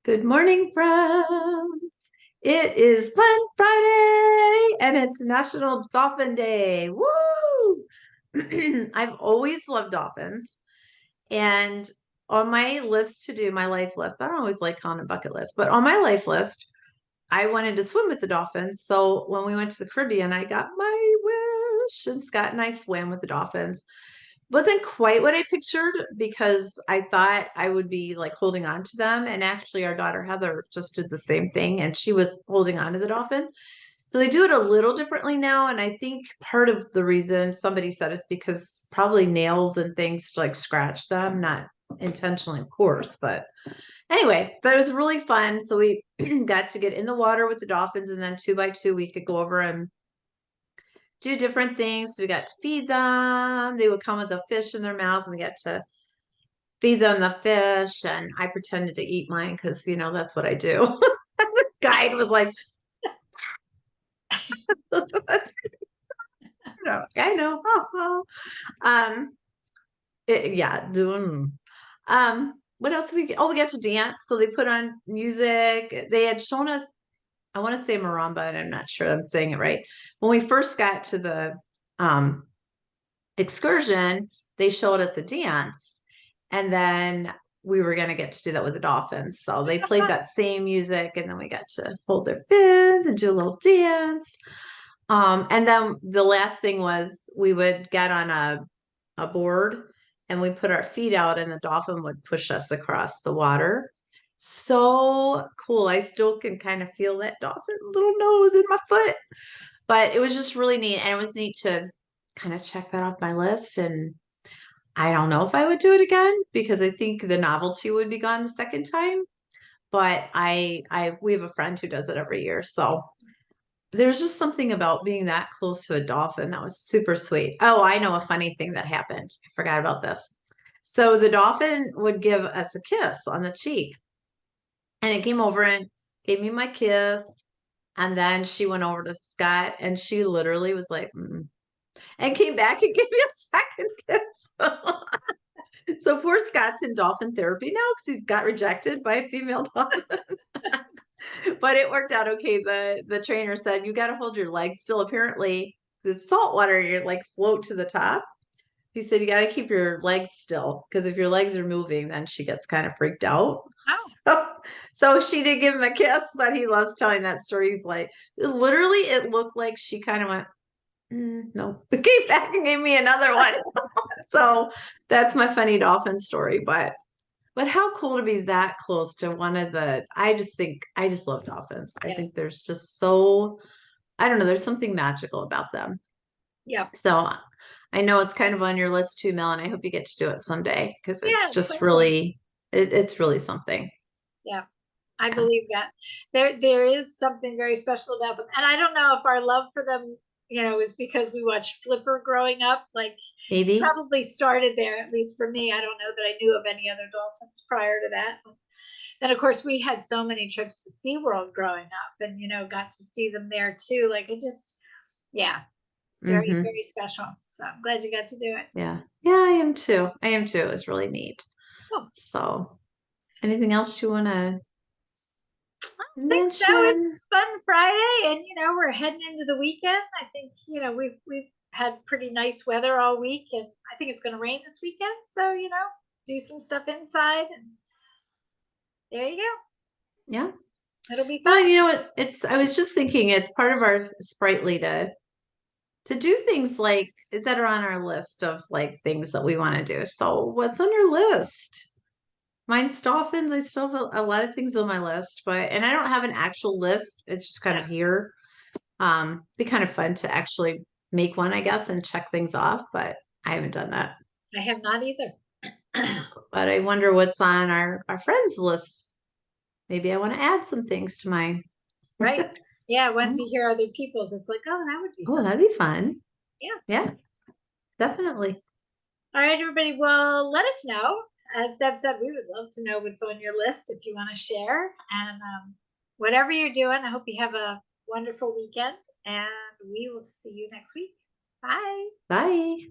Good morning, friends. It is Fun Friday and it's National Dolphin Day. Woo! I've always loved dolphins. And on my list to do, my life list, I don't always like calling it bucket list, but on my life list, I wanted to swim with the dolphins. So when we went to the Caribbean, I got my wish and Scott and I swam with the dolphins. Wasn't quite what I pictured because I thought I would be like holding on to them. And actually, our daughter Heather just did the same thing and she was holding on to the dolphin. So they do it a little differently now. And I think part of the reason somebody said is because probably nails and things like scratch them, not intentionally, of course. But anyway, but it was really fun. So we got to get in the water with the dolphins and then two by two, we could go over and do different things. We got to feed them. They would come with a fish in their mouth and we got to feed them the fish. And I pretended to eat mine because, that's what I do. The guide was like, that's, I know. Um, yeah. What else we got to dance. So they put on music. They had shown us, I want to say maramba, and I'm not sure I'm saying it right. When we first got to the um excursion, they showed us a dance. And then we were going to get to do that with the dolphins. So they played that same music, and then we got to hold their fins and do a little dance. And then the last thing was we would get on a board and we put our feet out, and the dolphin would push us across the water. So cool. I still can kind of feel that dolphin little nose in my foot, but it was just really neat. And it was neat to kind of check that off my list. And I don't know if I would do it again because I think the novelty would be gone the second time. But we have a friend who does it every year. So there's just something about being that close to a dolphin that was super sweet. Oh, I know a funny thing that happened. I forgot about this. So the dolphin would give us a kiss on the cheek, and it came over and gave me my kiss. And then she went over to Scott and she literally was like, "Mm," and came back and gave me a second kiss. So poor Scott's in dolphin therapy now because he's got rejected by a female dolphin. But it worked out okay. The trainer said you got to hold your legs still. Apparently, the salt water, you like float to the top. He said you got to keep your legs still because if your legs are moving, then she gets kind of freaked out. Oh, So, so she did give him a kiss, but he loves telling that story. He's like, literally, it looked like she kind of went, no, came back and gave me another one. So that's my funny dolphin story. But how cool to be that close to one of the, I just think, I just love dolphins. I yeah. think there's just so, I don't know, there's something magical about them. Yeah. So I know it's kind of on your list too, Mel, and I hope you get to do it someday because it's Yeah, just certainly. really, it's really something. Yeah. I Yeah, believe that. There is something very special about them. And I don't know if our love for them, is because we watched Flipper growing up. Like maybe. probably started there, at least for me. I don't know that I knew of any other dolphins prior to that. Then of course we had so many trips to SeaWorld growing up and got to see them there too. Like it just yeah, very, Hmm. very special. So I'm glad you got to do it. Yeah. Yeah, I am too. I am too. It was really neat. Cool. So anything else you want to Think so. mention? It's Fun Friday, and we're heading into the weekend. I think we've had pretty nice weather all week, and I think it's going to rain this weekend. So do some stuff inside, and there you go. Yeah. It'll be Well, fun. you know what? I was just thinking it's part of our Sprightly to do things like that are on our list of like things that we want to do. So what's on your list? Mine's dolphins. I still have a lot of things on my list, and I don't have an actual list. It's just kind Yeah, of here. Be kind of fun to actually make one, I guess, and check things off, but I haven't done that. I have not either. But I wonder what's on our friends list. Maybe I want to add some things to mine. Right? Yeah. Once you Oh, hear other people's, it's like, oh, that would be fun. that'd be fun. Yeah. Yeah, definitely. All right, everybody. Well, let us know. As Deb said, we would love to know what's on your list if you want to share. And whatever you're doing, I hope you have a wonderful weekend. And we will see you next week. Bye. Bye.